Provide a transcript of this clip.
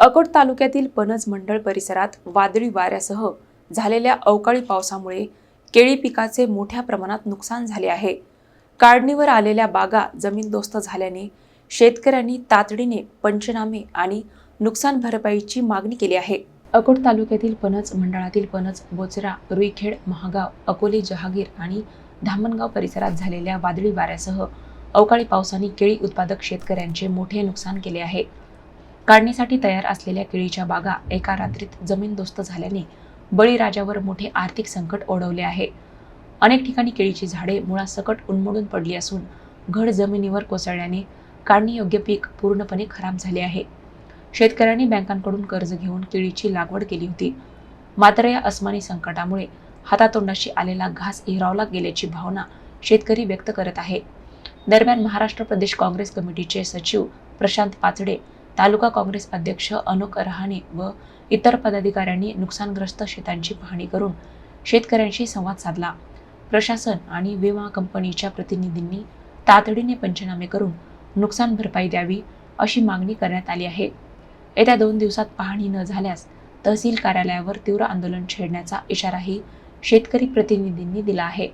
अकोट तालुक्यातील पणज मंडळ परिसरात वादळी वाऱ्यासह झालेल्या अवकाळी पावसामुळे केळी पिकाचे मोठ्या प्रमाणात नुकसान झाले आहे। काढणीवर आलेल्या बागा जमीनदोस्त झाल्याने शेतकऱ्यांनी तातडीने पंचनामे आणि नुकसान भरपाईची मागणी केली आहे। अकोट तालुक्यातील पणज मंडळातील पणज, बोचरा, रुईखेड, महागाव, अकोले, जहागीर आणि धामणगाव परिसरात झालेल्या वादळी वाऱ्यासह अवकाळी पावसाने केळी उत्पादक शेतकऱ्यांचे मोठे नुकसान केले आहे। काढणीसाठी तयार असलेल्या केळीच्या बागा एका रात्रीत जमीनदोस्त झाल्याने बळीराजावर मोठे आर्थिक संकट ओढवले आहे। अनेक ठिकाणी केळीची झाडे मुळासकट उन्मळून पडली असून घड जमिनीवर कोसळल्याने काढणीयोग्य पीक पूर्णपणे खराब झाले आहे। शेतकऱ्यांनी बँकांकडून कर्ज घेऊन केळीची लागवड केली होती, मात्र या अस्मानी संकटामुळे हातातोंडाशी आलेला घास हिरावला गेल्याची भावना शेतकरी व्यक्त करत आहे। दरम्यान महाराष्ट्र प्रदेश काँग्रेस कमिटीचे सचिव प्रशांत पाचडे, तालुका काँग्रेस अध्यक्ष अनोक रहाणे व इतर पदाधिकाऱ्यांनी नुकसानग्रस्त शेतांची पाहणी करून शेतकऱ्यांशी संवाद साधला। प्रशासन आणि विमा कंपनीच्या प्रतिनिधींनी तातडीने पंचनामे करून नुकसान भरपाई द्यावी अशी मागणी करण्यात आली आहे। येत्या 2 दिवसात पाहणी न झाल्यास तहसील कार्यालयावर तीव्र आंदोलन छेडण्याचा इशाराही शेतकरी प्रतिनिधींनी दिला आहे।